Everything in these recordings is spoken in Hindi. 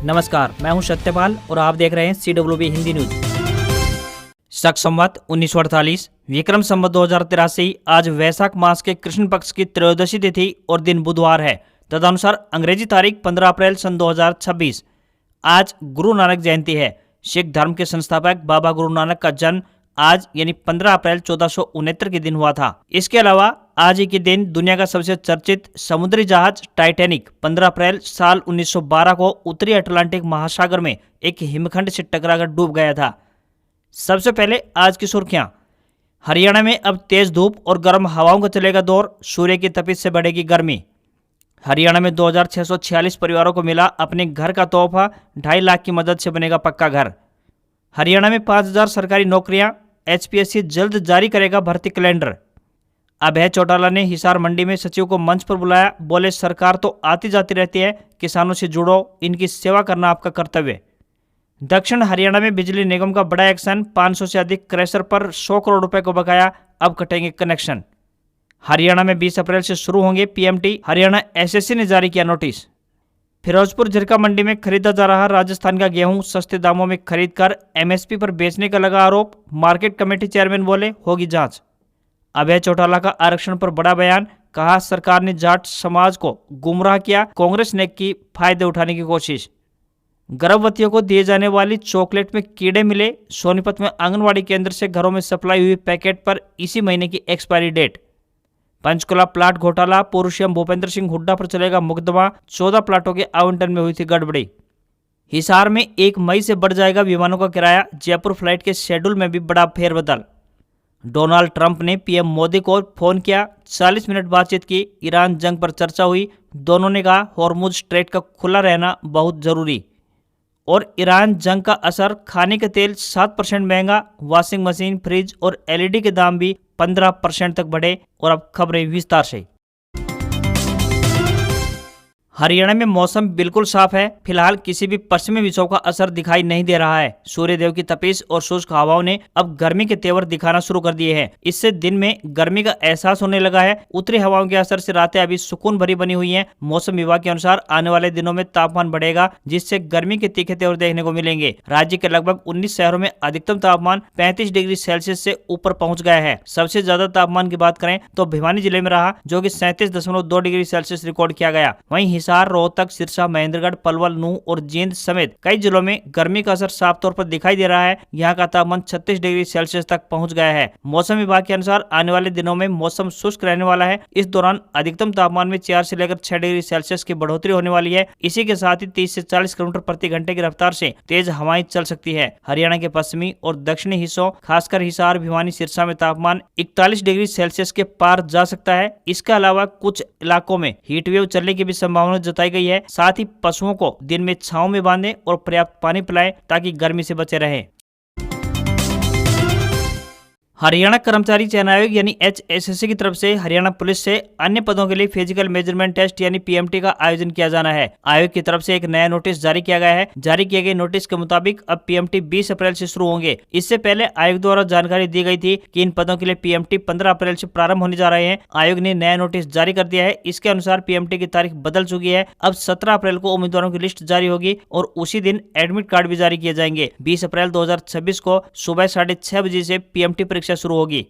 नमस्कार, मैं हूं सत्यपाल और आप देख रहे हैं CWB हिंदी न्यूज। शक संवत 1948 विक्रम संवत 2083 आज वैशाख मास के कृष्ण पक्ष की त्रयोदशी तिथि और दिन बुधवार है। तदनुसार अंग्रेजी तारीख 15 अप्रैल सन 2026। आज गुरु नानक जयंती है। सिख धर्म के संस्थापक बाबा गुरु नानक का जन्म आज यानी 15 अप्रैल 1469 के दिन हुआ था। इसके अलावा आज ही के दिन दुनिया का सबसे चर्चित समुद्री जहाज टाइटैनिक 15 अप्रैल साल 1912 को उत्तरी अटलांटिक महासागर में एक हिमखंड से टकराकर डूब गया था। सबसे पहले आज की सुर्खियां। हरियाणा में अब तेज धूप और गर्म हवाओं का चलेगा दौर, सूर्य की तपिश से बढ़ेगी गर्मी। हरियाणा में 2646 परिवारों को मिला अपने घर का तोहफा, 2.5 लाख की मदद से बनेगा पक्का घर। हरियाणा में 5000 सरकारी नौकरियां, HPSC जल्द जारी करेगा भर्ती कैलेंडर। अभय चौटाला ने हिसार मंडी में सचिव को मंच पर बुलाया, बोले सरकार तो आती जाती रहती है, किसानों से जुड़ो, इनकी सेवा करना आपका कर्तव्य। दक्षिण हरियाणा में बिजली निगम का बड़ा एक्शन, 500 से अधिक क्रैशर पर 100 करोड़ रुपए को बकाया, अब कटेंगे कनेक्शन। हरियाणा में 20 अप्रैल से शुरू होंगे PMT, हरियाणा SSC ने जारी किया नोटिस। फिरोजपुर झिरका मंडी में खरीदा जा रहा राजस्थान का गेहूं सस्ते दामों में खरीदकर MSP पर बेचने का लगा आरोप, मार्केट कमेटी चेयरमैन बोले होगी जांच। अभय चौटाला का आरक्षण पर बड़ा बयान, कहा सरकार ने जाट समाज को गुमराह किया, कांग्रेस ने की फायदे उठाने की कोशिश। गर्भवतियों को दिए जाने वाली चॉकलेट में कीड़े मिले, सोनीपत में आंगनवाड़ी केंद्र से घरों में सप्लाई हुई पैकेट पर इसी महीने की एक्सपायरी डेट। पंचकुला प्लाट घोटाला, पूर्व CM भूपेंद्र सिंह हुड्डा पर चलेगा मुकदमा, 14 प्लाटों के आवंटन में हुई थी गड़बड़ी। हिसार में 1 मई से बढ़ जाएगा विमानों का किराया, जयपुर फ्लाइट के शेड्यूल में भी बड़ा फेरबदल। डोनाल्ड ट्रंप ने PM मोदी को फोन किया, 40 मिनट बातचीत की, ईरान जंग पर चर्चा हुई, दोनों ने कहा हॉर्मुज स्ट्रेट का खुला रहना बहुत जरूरी। और ईरान जंग का असर, खाने का तेल 7% महंगा, वॉशिंग मशीन, फ्रिज और LED के दाम भी 15% तक बढ़े। और अब खबरें विस्तार से। हरियाणा में मौसम बिल्कुल साफ है, फिलहाल किसी भी पश्चिमी विक्षोभ का असर दिखाई नहीं दे रहा है। सूर्यदेव की तपिश और शुष्क हवाओं ने अब गर्मी के तेवर दिखाना शुरू कर दिए हैं। इससे दिन में गर्मी का एहसास होने लगा है। उत्तरी हवाओं के असर से रातें अभी सुकून भरी बनी हुई हैं। मौसम विभाग के अनुसार आने वाले दिनों में तापमान बढ़ेगा, जिससे गर्मी के तीखे तेवर देखने को मिलेंगे। राज्य के लगभग 19 शहरों में अधिकतम तापमान 35 डिग्री सेल्सियस से ऊपर पहुंच गया है। सबसे ज्यादा तापमान की बात करें तो भिवानी जिले में रहा, जो कि 37.2 डिग्री सेल्सियस रिकॉर्ड किया गया। वहीं हिसार, रोहतक, सिरसा, महेंद्रगढ़, पलवल, नूंह और जींद समेत कई जिलों में गर्मी का असर साफ तौर पर दिखाई दे रहा है। यहाँ का तापमान 36 डिग्री सेल्सियस तक पहुंच गया है। मौसम विभाग के अनुसार आने वाले दिनों में मौसम शुष्क रहने वाला है। इस दौरान अधिकतम तापमान में 4 से लेकर 6 डिग्री सेल्सियस की बढ़ोतरी होने वाली है। इसी के साथ ही 30 से 40 किलोमीटर प्रति घंटे की रफ्तार से तेज हवाएं चल सकती है। हरियाणा के पश्चिमी और दक्षिणी हिस्सों, खासकर हिसार, भिवानी, सिरसा में तापमान 41 डिग्री सेल्सियस के पार जा सकता है। इसके अलावा कुछ इलाकों में हीट वेव चलने की भी संभावना जताई गई है। साथ ही पशुओं को दिन में छांव में बांधें और पर्याप्त पानी पिलाएं ताकि गर्मी से बचे रहें। हरियाणा कर्मचारी चयन आयोग यानी HSSC की तरफ से हरियाणा पुलिस से अन्य पदों के लिए फिजिकल मेजरमेंट टेस्ट यानी PMT का आयोजन किया जाना है। आयोग की तरफ से एक नया नोटिस जारी किया गया है। जारी किए गए नोटिस के मुताबिक अब PMT 20 अप्रैल से शुरू होंगे। इससे पहले आयोग द्वारा जानकारी दी गई थी कि इन पदों के लिए PMT 15 अप्रैल से प्रारंभ होने जा रहे हैं। आयोग ने नया नोटिस जारी कर दिया है। इसके अनुसार PMT की तारीख बदल चुकी है। अब 17 अप्रैल को उम्मीदवारों की लिस्ट जारी होगी और उसी दिन एडमिट कार्ड भी जारी किए जाएंगे। 20 अप्रैल 2026 को सुबह 6:30 बजे से PMT परीक्षा शुरू होगी।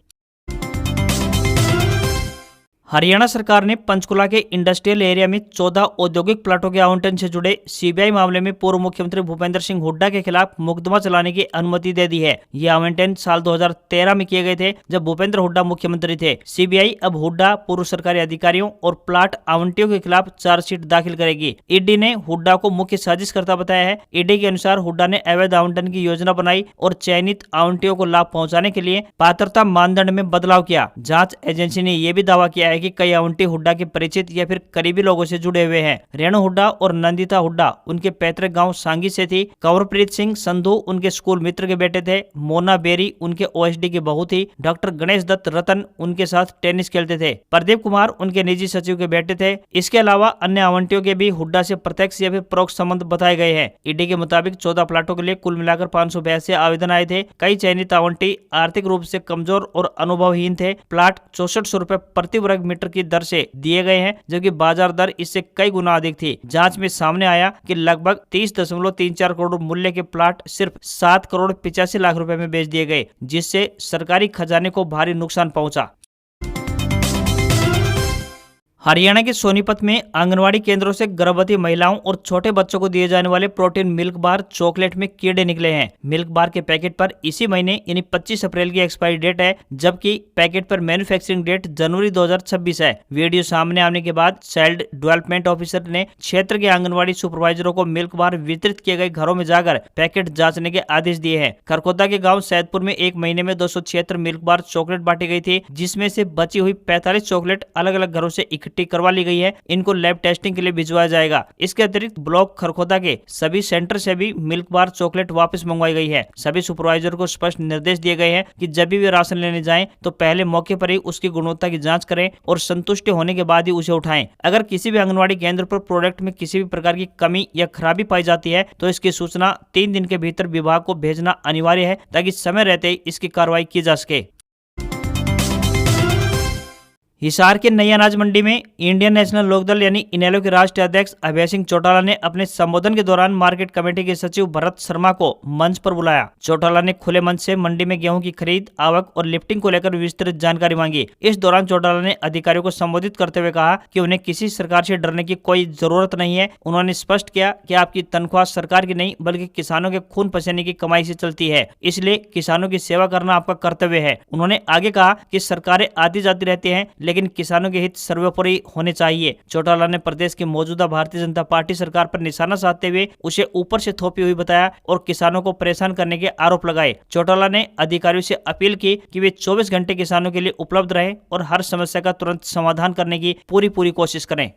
हरियाणा सरकार ने पंचकुला के इंडस्ट्रियल एरिया में 14 औद्योगिक प्लाटों के आवंटन से जुड़े CBI मामले में पूर्व मुख्यमंत्री भूपेंद्र सिंह हुड्डा के खिलाफ मुकदमा चलाने की अनुमति दे दी है। ये आवंटन साल 2013 में किए गए थे, जब भूपेंद्र हुड्डा मुख्यमंत्री थे। CBI अब हुड्डा, पूर्व सरकारी अधिकारियों और प्लाट आवंटियों के खिलाफ चार्जशीट दाखिल करेगी। ED ने हुड्डा को मुख्य साजिशकर्ता बताया है। ED के अनुसार हुड्डा ने अवैध आवंटन की योजना बनाई और चयनित आवंटियों को लाभ पहुँचाने के लिए पात्रता मानदंड में बदलाव किया। जाँच एजेंसी ने यह भी दावा किया है कि कई आवंटी हुड्डा के परिचित या फिर करीबी लोगों से जुड़े हुए हैं। रेणु हुड्डा और नंदिता हुड्डा उनके पैतृक गांव सांगी से थी। कंवरप्रीत सिंह संधू उनके स्कूल मित्र के बेटे थे। मोना बेरी उनके OSD की बहू थी। डॉक्टर गणेश दत्त रतन उनके साथ टेनिस खेलते थे। प्रदीप कुमार उनके निजी सचिव के बेटे थे। इसके अलावा अन्य आवंटियों के भी हुड्डा से प्रत्यक्ष या फिर परोक्ष संबंध बताए गए हैं। ED के मुताबिक 14 प्लाटों के लिए कुल मिलाकर 582 आवेदन आए थे। कई चयनित आवंटी आर्थिक रूप से कमजोर और अनुभवहीन थे। प्लाट 6400 रुपए प्रति वर्ग मीटर की दर से दिए गए हैं, जबकि बाजार दर इससे कई गुना अधिक थी। जांच में सामने आया कि लगभग 30.34 करोड़ मूल्य के प्लाट सिर्फ 7 करोड़ 85 लाख रुपए में बेच दिए गए, जिससे सरकारी खजाने को भारी नुकसान पहुंचा। हरियाणा के सोनीपत में आंगनवाड़ी केंद्रों से गर्भवती महिलाओं और छोटे बच्चों को दिए जाने वाले प्रोटीन मिल्क बार चॉकलेट में कीड़े निकले हैं। मिल्क बार के पैकेट पर इसी महीने यानी 25 अप्रैल की एक्सपायरी डेट है, जबकि पैकेट पर मैन्युफैक्चरिंग डेट जनवरी 2026 है। वीडियो सामने आने के बाद चाइल्ड डेवलपमेंट ऑफिसर ने क्षेत्र के आंगनवाड़ी सुपरवाइजरों को मिल्क बार वितरित किए गए घरों में जाकर पैकेट जांचने के आदेश दिए हैं। खरखोदा के गाँव सैदपुर में एक महीने में 276 मिल्क बार चॉकलेट बांटी गई थी, जिसमें से बची हुई 45 चॉकलेट अलग अलग घरों से करवा ली गई है। इनको लैब टेस्टिंग के लिए भिजवाया जाएगा। इसके अतिरिक्त ब्लॉक खरखोदा के सभी सेंटर से भी मिल्क बार चॉकलेट वापस मंगवाई गई है। सभी सुपरवाइजर को स्पष्ट निर्देश दिए गए हैं कि जब भी वे राशन लेने जाएं तो पहले मौके पर ही उसकी गुणवत्ता की जांच करें और संतुष्ट होने के बाद ही उसे उठाएं। अगर किसी भी आंगनवाड़ी केंद्र पर प्रोडक्ट में किसी भी प्रकार की कमी या खराबी पाई जाती है तो इसकी सूचना 3 दिन के भीतर विभाग को भेजना अनिवार्य है, ताकि समय रहते ही इसकी कार्रवाई की जा सके। हिसार के नई अनाज मंडी में इंडियन नेशनल लोकदल यानी इनेलो के राष्ट्रीय अध्यक्ष अभय सिंह चौटाला ने अपने संबोधन के दौरान मार्केट कमेटी के सचिव भरत शर्मा को मंच पर बुलाया। चौटाला ने खुले मंच से मंडी में गेहूं की खरीद, आवक और लिफ्टिंग को लेकर विस्तृत जानकारी मांगी। इस दौरान चौटाला ने अधिकारियों को संबोधित करते हुए कहा कि उन्हें किसी सरकार से डरने की कोई जरूरत नहीं है। उन्होंने स्पष्ट किया कि आपकी तनख्वाह सरकार की नहीं बल्कि किसानों के खून पसीने की कमाई से चलती है, इसलिए किसानों की सेवा करना आपका कर्तव्य है। उन्होंने आगे कहा कि सरकारें आती जाती रहती हैं, लेकिन किसानों के हित सर्वोपरि होने चाहिए। चौटाला ने प्रदेश की मौजूदा भारतीय जनता पार्टी सरकार पर निशाना साधते हुए उसे ऊपर से थोपी हुई बताया और किसानों को परेशान करने के आरोप लगाए। चौटाला ने अधिकारियों से अपील की कि वे 24 घंटे किसानों के लिए उपलब्ध रहें और हर समस्या का तुरंत समाधान करने की पूरी कोशिश करें।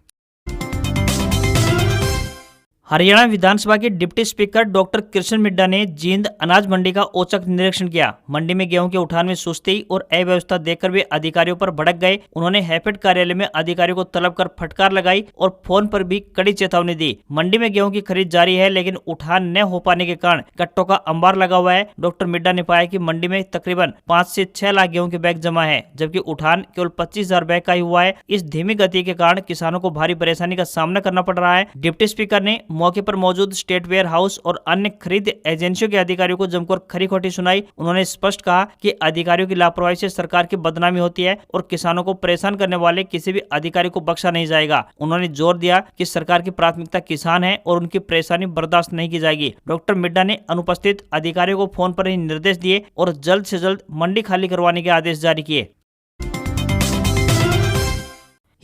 हरियाणा विधानसभा के deputy speaker doctor Krishan Middha ने जींद अनाज मंडी का औचक निरीक्षण किया। मंडी में गेहूं के उठान में सुस्ती और अव्यवस्था देखकर वे अधिकारियों पर भड़क गए। उन्होंने हैफेड कार्यालय में अधिकारियों को तलब कर फटकार लगाई और फोन पर भी कड़ी चेतावनी दी। मंडी में गेहूं की खरीद जारी है, लेकिन उठान न हो पाने के कारण कट्टों का अंबार लगा हुआ है। डॉक्टर मिड्डा ने पाया कि मंडी में तकरीबन 5 से 6 लाख गेहूं के बैग जमा है, जबकि उठान केवल 25,000 बैग का ही हुआ है। इस धीमी गति के कारण किसानों को भारी परेशानी का सामना करना पड़ रहा है। डिप्टी स्पीकर ने मौके पर मौजूद स्टेट वेयर हाउस और अन्य खरीद एजेंसियों के अधिकारियों को जमकर खरी खोटी सुनाई। उन्होंने स्पष्ट कहा कि अधिकारियों की लापरवाही से सरकार की बदनामी होती है और किसानों को परेशान करने वाले किसी भी अधिकारी को बख्शा नहीं जाएगा। उन्होंने जोर दिया कि सरकार की प्राथमिकता किसान है और उनकी परेशानी बर्दाश्त नहीं की जाएगी। डॉक्टर मिड्डा ने अनुपस्थित अधिकारियों को फोन पर ही निर्देश दिए और जल्द से जल्द मंडी खाली करवाने के आदेश जारी किए।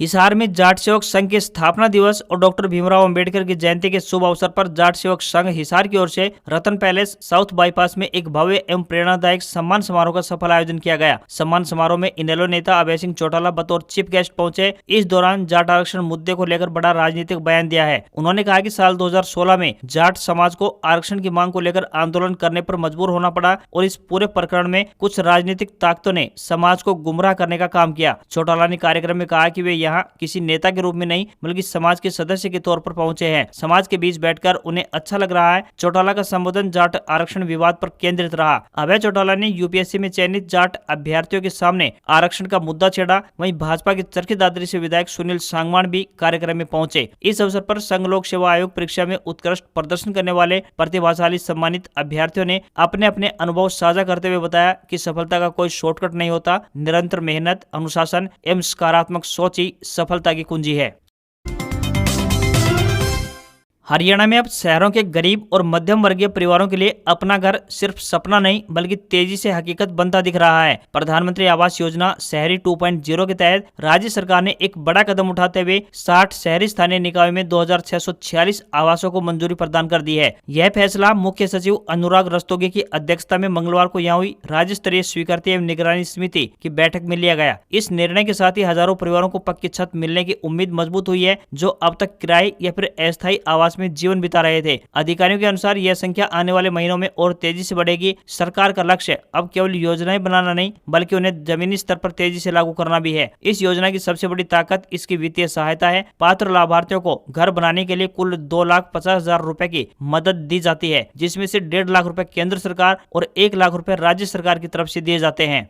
हिसार में जाट सेवक संघ के स्थापना दिवस और डॉक्टर भीमराव अंबेडकर की जयंती के शुभ अवसर पर जाट सेवक संघ हिसार की ओर से रतन पैलेस साउथ बाईपास में एक भव्य एवं प्रेरणादायक सम्मान समारोह का सफल आयोजन किया गया। सम्मान समारोह में इनेलो नेता अभय सिंह चौटाला बतौर चीफ गेस्ट पहुंचे। इस दौरान जाट आरक्षण मुद्दे को लेकर बड़ा राजनीतिक बयान दिया है। उन्होंने कहा कि साल 2016 में जाट समाज को आरक्षण की मांग को लेकर आंदोलन करने पर मजबूर होना पड़ा और इस पूरे प्रकरण में कुछ राजनीतिक ताकतों ने समाज को गुमराह करने का काम किया। चौटाला ने कार्यक्रम में कहा कि वे यहाँ किसी नेता के रूप में नहीं बल्कि समाज के सदस्य के तौर पर पहुंचे हैं। समाज के बीच बैठकर उन्हें अच्छा लग रहा है। चौटाला का संबोधन जाट आरक्षण विवाद पर केंद्रित रहा। अभय चौटाला ने यूपीएससी में चयनित जाट अभ्यर्थियों के सामने आरक्षण का मुद्दा छेड़ा। वहीं भाजपा के चरखी दादरी से विधायक सुनील सांगवान भी कार्यक्रम में पहुंचे। इस अवसर पर संघ लोक सेवा आयोग परीक्षा में उत्कृष्ट प्रदर्शन करने वाले प्रतिभाशाली सम्मानित अभ्यर्थियों ने अपने अपने अनुभव साझा करते हुए बताया कि सफलता का कोई शॉर्टकट नहीं होता। निरंतर मेहनत, अनुशासन एवं सकारात्मक सोच ही सफलता की कुंजी है। हरियाणा में अब शहरों के गरीब और मध्यम वर्गीय परिवारों के लिए अपना घर सिर्फ सपना नहीं बल्कि तेजी से हकीकत बनता दिख रहा है। प्रधानमंत्री आवास योजना शहरी 2.0 के तहत राज्य सरकार ने एक बड़ा कदम उठाते हुए 60 शहरी स्थानीय निकायों में 2646 आवासों को मंजूरी प्रदान कर दी है। यह फैसला मुख्य सचिव अनुराग रस्तोगी की अध्यक्षता में मंगलवार को यहाँ हुई राज्य स्तरीय स्वीकृति एवं निगरानी समिति की बैठक में लिया गया। इस निर्णय के साथ ही हजारों परिवारों को पक्की छत मिलने की उम्मीद मजबूत हुई है, जो अब तक किराए या फिर अस्थायी आवास में जीवन बिता रहे थे। अधिकारियों के अनुसार यह संख्या आने वाले महीनों में और तेजी से बढ़ेगी। सरकार का लक्ष्य अब केवल योजनाएं बनाना नहीं बल्कि उन्हें जमीनी स्तर पर तेजी से लागू करना भी है। इस योजना की सबसे बड़ी ताकत इसकी वित्तीय सहायता है। पात्र लाभार्थियों को घर बनाने के लिए कुल 2,50,000 रुपए की मदद दी जाती है, जिसमें से 1.5 लाख रुपए केंद्र सरकार और 1 लाख रुपए राज्य सरकार की तरफ से दिए जाते हैं।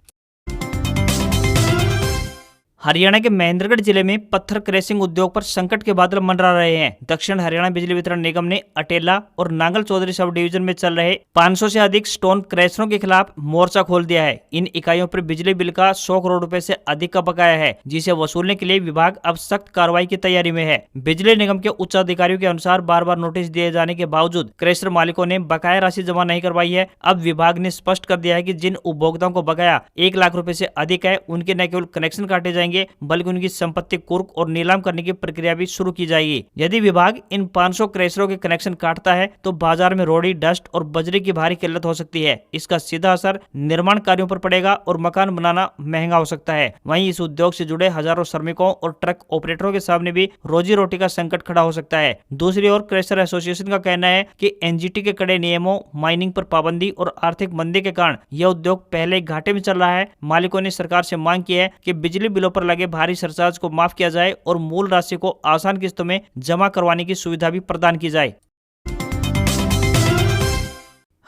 हरियाणा के महेंद्रगढ़ जिले में पत्थर क्रैशिंग उद्योग पर संकट के बादल मंडरा रहे हैं। दक्षिण हरियाणा बिजली वितरण निगम ने अटेला और नांगल चौधरी सब डिवीजन में चल रहे 500 से अधिक स्टोन क्रैशरों के खिलाफ मोर्चा खोल दिया है। इन इकाइयों पर बिजली बिल का 100 करोड़ रुपए से अधिक का बकाया है, जिसे वसूलने के लिए विभाग अब सख्त कार्रवाई की तैयारी में है। बिजली निगम के उच्च अधिकारियों के अनुसार बार बार नोटिस दिए जाने के बावजूद क्रैशर मालिकों ने बकाया राशि जमा नहीं करवाई है। अब विभाग ने स्पष्ट कर दिया है कि जिन उपभोक्ताओं को बकाया 1 लाख रुपए से अधिक है, उनके न केवल कनेक्शन काटे जाएंगे बल्कि उनकी संपत्ति कुर्क और नीलाम करने की प्रक्रिया भी शुरू की जाएगी। यदि विभाग इन 500 क्रैशरों के कनेक्शन काटता है तो बाजार में रोड़ी, डस्ट और बजरी की भारी किल्लत हो सकती है। इसका सीधा असर निर्माण कार्यों पर पड़ेगा और मकान बनाना महंगा हो सकता है। वहीं इस उद्योग से जुड़े हजारों श्रमिकों और ट्रक ऑपरेटरों के सामने भी रोजी रोटी का संकट खड़ा हो सकता है। दूसरी ओर क्रैशर एसोसिएशन का कहना है कि एनजीटी के कड़े नियमों, माइनिंग पर पाबंदी और आर्थिक मंदी के कारण यह उद्योग पहले घाटे में चल रहा है। मालिकों ने सरकार से मांग की है कि बिजली बिलों पर लगे भारी सरचार्ज को माफ किया जाए और मूल राशि को आसान किस्तों में जमा करवाने की सुविधा भी प्रदान की जाए।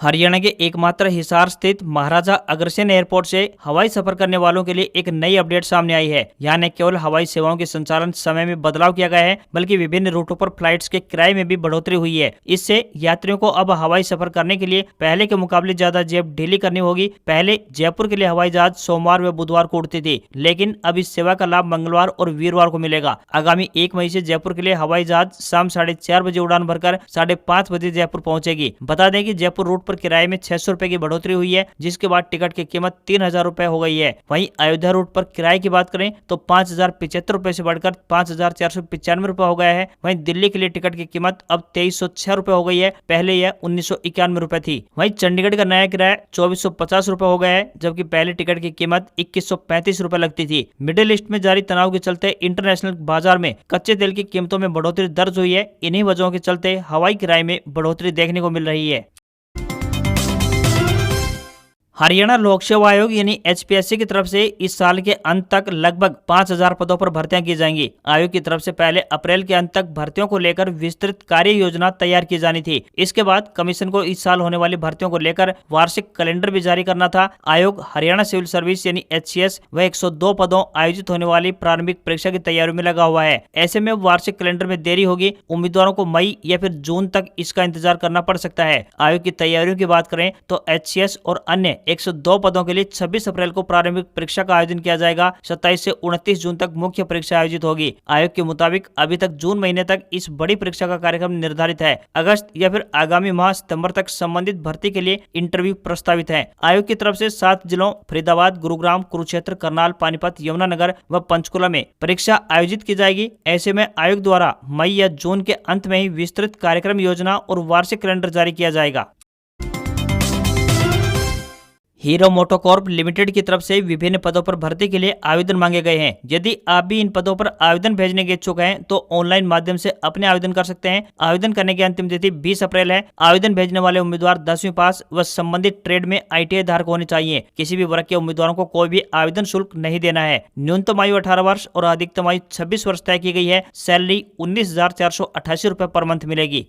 हरियाणा के एकमात्र हिसार स्थित महाराजा अग्रसेन एयरपोर्ट से हवाई सफर करने वालों के लिए एक नई अपडेट सामने आई है। यहाँ न केवल हवाई सेवाओं के संचालन समय में बदलाव किया गया है, बल्कि विभिन्न रूटों पर फ्लाइट्स के किराए में भी बढ़ोतरी हुई है। इससे यात्रियों को अब हवाई सफर करने के लिए पहले के मुकाबले ज्यादा जेब ढीली करनी होगी। पहले जयपुर के लिए हवाई जहाज सोमवार व बुधवार को उड़ती थी, लेकिन अब इस सेवा का लाभ मंगलवार और वीरवार को मिलेगा। आगामी 1 मई से जयपुर के लिए हवाई जहाज शाम 4:30 बजे उड़ान भरकर 5:30 बजे जयपुर पहुंचेगी। बता दें कि जयपुर रूट किराए में 600 रुपए की बढ़ोतरी हुई है, जिसके बाद टिकट की कीमत 3000 रुपए हो गई है। वहीं अयोध्या रूट पर किराए की बात करें तो 5075 रुपए से बढ़कर 5495 रुपए हो गया है। वहीं दिल्ली के लिए टिकट की कीमत अब 2306 रुपए हो गई है, पहले यह 1991 रुपए थी। वहीं चंडीगढ़ का नया किराया 2450 रुपए हो गया है, जबकि पहले टिकट की कीमत 2135 रुपए लगती थी। मिडिल ईस्ट में जारी तनाव के चलते इंटरनेशनल बाजार में कच्चे तेल की कीमतों में बढ़ोतरी दर्ज हुई है। इन्हीं वजहों के चलते हवाई किराए में बढ़ोतरी देखने को मिल रही है। हरियाणा लोक सेवा आयोग यानी एचपीएससी की तरफ से इस साल के अंत तक लगभग 5000 पदों पर भर्तियां की जाएंगी। आयोग की तरफ से पहले अप्रैल के अंत तक भर्तियों को लेकर विस्तृत कार्य योजना तैयार की जानी थी। इसके बाद कमीशन को इस साल होने वाली भर्तियों को लेकर वार्षिक कैलेंडर भी जारी करना था। आयोग हरियाणा सिविल सर्विस यानी एचसीएस व 102 पदों आयोजित होने वाली प्रारंभिक परीक्षा की तैयारी में लगा हुआ है। ऐसे में वार्षिक कैलेंडर में देरी होगी। उम्मीदवारों को मई या फिर जून तक इसका इंतजार करना पड़ सकता है। आयोग की तैयारियों की बात करें तो एचसीएस और अन्य 102 पदों के लिए 26 अप्रैल को प्रारंभिक परीक्षा का आयोजन किया जाएगा। 27 से 29 जून तक मुख्य परीक्षा आयोजित होगी। आयोग के मुताबिक अभी तक जून महीने तक इस बड़ी परीक्षा का कार्यक्रम निर्धारित है। अगस्त या फिर आगामी माह सितंबर तक संबंधित भर्ती के लिए इंटरव्यू प्रस्तावित है। आयोग की तरफ से 7 जिलों फरीदाबाद, गुरुग्राम, कुरुक्षेत्र, करनाल, पानीपत, यमुनानगर व पंचकुला में परीक्षा आयोजित की जाएगी। ऐसे में आयोग द्वारा मई या जून के अंत में ही विस्तृत कार्यक्रम योजना और वार्षिक कैलेंडर जारी किया जाएगा। हीरो मोटोकॉर्प लिमिटेड की तरफ से विभिन्न पदों पर भर्ती के लिए आवेदन मांगे गए हैं। यदि आप भी इन पदों पर आवेदन भेजने के इच्छुक हैं तो ऑनलाइन माध्यम से अपने आवेदन कर सकते हैं। आवेदन करने की अंतिम तिथि 20 अप्रैल है। आवेदन भेजने वाले उम्मीदवार 10वीं पास व संबंधित ट्रेड में ITI धारक होने चाहिए। किसी भी वर्ग के उम्मीदवारों को कोई भी आवेदन शुल्क नहीं देना है। न्यूनतम आयु 18 वर्ष और अधिकतम आयु 26 वर्ष तय की गई है। सैलरी 19,488 रुपए पर मंथ मिलेगी।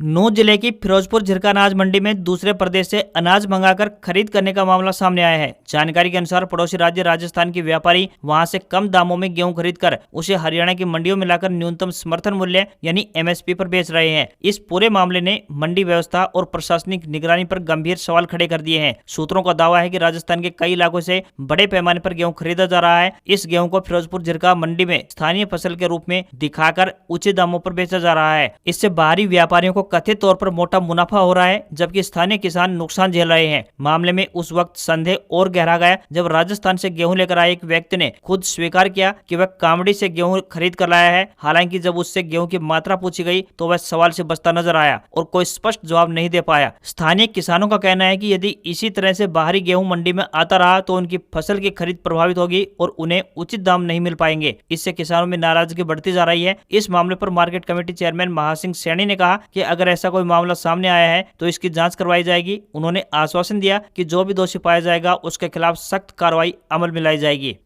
नूंह जिले की फिरोजपुर झिरका अनाज मंडी में दूसरे प्रदेश से अनाज मंगाकर खरीद करने का मामला सामने आया है। जानकारी के अनुसार पड़ोसी राज्य राजस्थान के व्यापारी वहां से कम दामों में गेहूं खरीदकर उसे हरियाणा की मंडियों में लाकर न्यूनतम समर्थन मूल्य यानी MSP पर बेच रहे हैं। इस पूरे मामले ने मंडी व्यवस्था और प्रशासनिक निगरानी पर गंभीर सवाल खड़े कर दिए हैं। सूत्रों का दावा है कि राजस्थान के कई इलाकों से बड़े पैमाने पर गेहूं खरीदा जा रहा है। इस गेहूं को फिरोजपुर झिरका मंडी में स्थानीय फसल के रूप में दिखाकर ऊंचे दामों पर बेचा जा रहा है। इससे बाहरी व्यापारियों को कथित तौर पर मोटा मुनाफा हो रहा है, जबकि स्थानीय किसान नुकसान झेल रहे हैं। मामले में उस वक्त संदेह और गहरा गया जब राजस्थान से गेहूं लेकर आए एक व्यक्ति ने खुद स्वीकार किया कि वह कामड़ी से गेहूं खरीद कर लाया है। हालांकि जब उससे गेहूं की मात्रा पूछी गई तो वह सवाल से बचता नजर आया और कोई स्पष्ट जवाब नहीं दे पाया। स्थानीय किसानों का कहना है कि यदि इसी तरह से बाहरी गेहूं मंडी में आता रहा तो उनकी फसल की खरीद प्रभावित होगी और उन्हें उचित दाम नहीं मिल पाएंगे। इससे किसानों में नाराजगी बढ़ती जा रही है। इस मामले पर market committee chairman Maha Singh Saini ने कहा कि अगर ऐसा कोई मामला सामने आया है तो इसकी जांच करवाई जाएगी। उन्होंने आश्वासन दिया कि जो भी दोषी पाया जाएगा उसके खिलाफ सख्त कार्रवाई अमल में लाई जाएगी।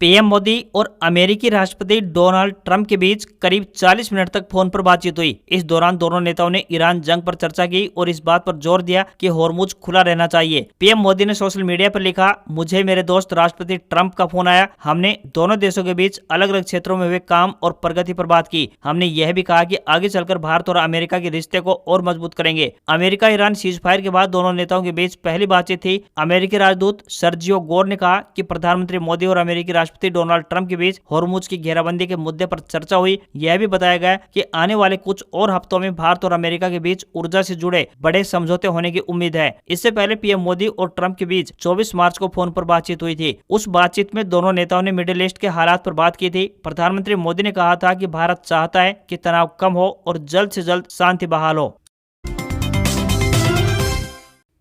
पीएम मोदी और अमेरिकी राष्ट्रपति डोनाल्ड ट्रंप के बीच करीब 40 मिनट तक फोन पर बातचीत हुई। इस दौरान दोनों नेताओं ने ईरान जंग पर चर्चा की और इस बात पर जोर दिया कि होर्मुज खुला रहना चाहिए। पीएम मोदी ने सोशल मीडिया पर लिखा, मुझे मेरे दोस्त राष्ट्रपति ट्रंप का फोन आया। हमने दोनों देशों के बीच अलग अलग क्षेत्रों में हुए काम और प्रगति पर बात की। हमने यह भी कहा कि आगे चलकर भारत और अमेरिका के रिश्ते को और मजबूत करेंगे। अमेरिका ईरान सीजफायर के बाद दोनों नेताओं के बीच पहली बातचीत थी। अमेरिकी राजदूत सर्जियो गोर ने कहा कि प्रधानमंत्री मोदी और अमेरिकी राष्ट्रपति डोनाल्ड ट्रंप के बीच होर्मुज की घेराबंदी के मुद्दे पर चर्चा हुई। यह भी बताया गया कि आने वाले कुछ और हफ्तों में भारत और अमेरिका के बीच ऊर्जा से जुड़े बड़े समझौते होने की उम्मीद है। इससे पहले पीएम मोदी और ट्रंप के बीच 24 मार्च को फोन पर बातचीत हुई थी। उस बातचीत में दोनों नेताओं ने मिडिल ईस्ट के हालात पर बात की थी। प्रधानमंत्री मोदी ने कहा था कि भारत चाहता है कि तनाव कम हो और जल्द से जल्द शांति बहाल हो।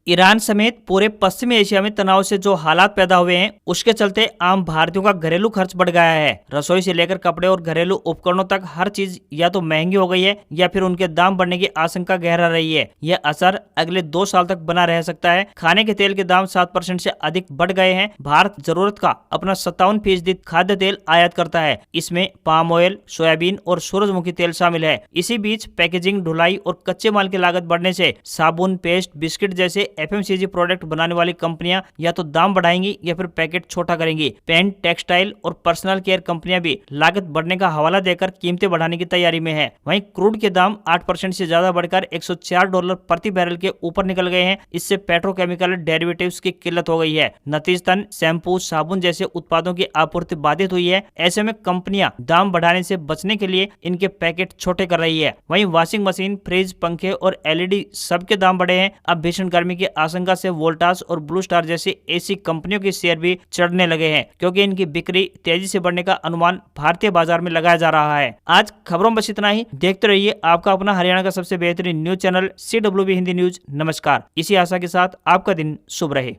ईरान समेत पूरे पश्चिमी एशिया में तनाव से जो हालात पैदा हुए हैं, उसके चलते आम भारतीयों का घरेलू खर्च बढ़ गया है। रसोई से लेकर कपड़े और घरेलू उपकरणों तक हर चीज या तो महंगी हो गई है या फिर उनके दाम बढ़ने की आशंका गहरा रही है। यह असर अगले 2 साल तक बना रह सकता है। खाने के तेल के दाम 7% से अधिक बढ़ गए हैं। भारत जरूरत का अपना 57% खाद्य तेल आयात करता है। इसमें पाम ऑयल, सोयाबीन और सूरजमुखी तेल शामिल है। इसी बीच पैकेजिंग, ढुलाई और कच्चे माल की लागत बढ़ने से साबुन, पेस्ट, बिस्किट जैसे एफएमसीजी प्रोडक्ट बनाने वाली कंपनियां या तो दाम बढ़ाएंगी या फिर पैकेट छोटा करेंगी। पेंट, टेक्सटाइल और पर्सनल केयर कंपनियां भी लागत बढ़ने का हवाला देकर कीमतें बढ़ाने की तैयारी में है। वहीं क्रूड के दाम 8% से ज्यादा बढ़कर $104 प्रति बैरल के ऊपर निकल गए हैं। इससे पेट्रोकेमिकल डेरिवेटिव्स की किल्लत हो गई है। नतीजतन शैम्पू, साबुन जैसे उत्पादों की आपूर्ति बाधित हुई है। ऐसे में कंपनियां दाम बढ़ाने से बचने के लिए इनके पैकेट छोटे कर रही है। वहीं वॉशिंग मशीन, फ्रिज, पंखे और एलईडी सबके दाम बढ़े हैं। अब भीषण गर्मी की आशंका से वोल्टास और ब्लू स्टार जैसी एसी कंपनियों के शेयर भी चढ़ने लगे हैं, क्योंकि इनकी बिक्री तेजी से बढ़ने का अनुमान भारतीय बाजार में लगाया जा रहा है। आज खबरों में बस इतना ही। देखते रहिए आपका अपना हरियाणा का सबसे बेहतरीन news channel CWB Hindi news. नमस्कार। इसी आशा के साथ आपका दिन शुभ रहे।